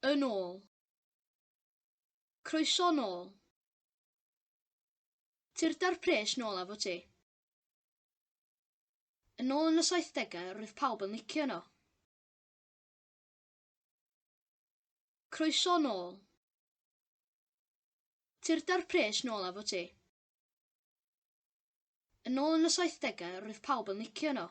Yn ôl. Croeso nôl. Tirda'r pres nôl efo ti. Yn ôl yn y 70au, roedd pawb yn licio nhw. Croeso nôl. Tirda'r pres nôl efo ti. Yn ôl yn y 70au, roedd pawb yn licio nhw.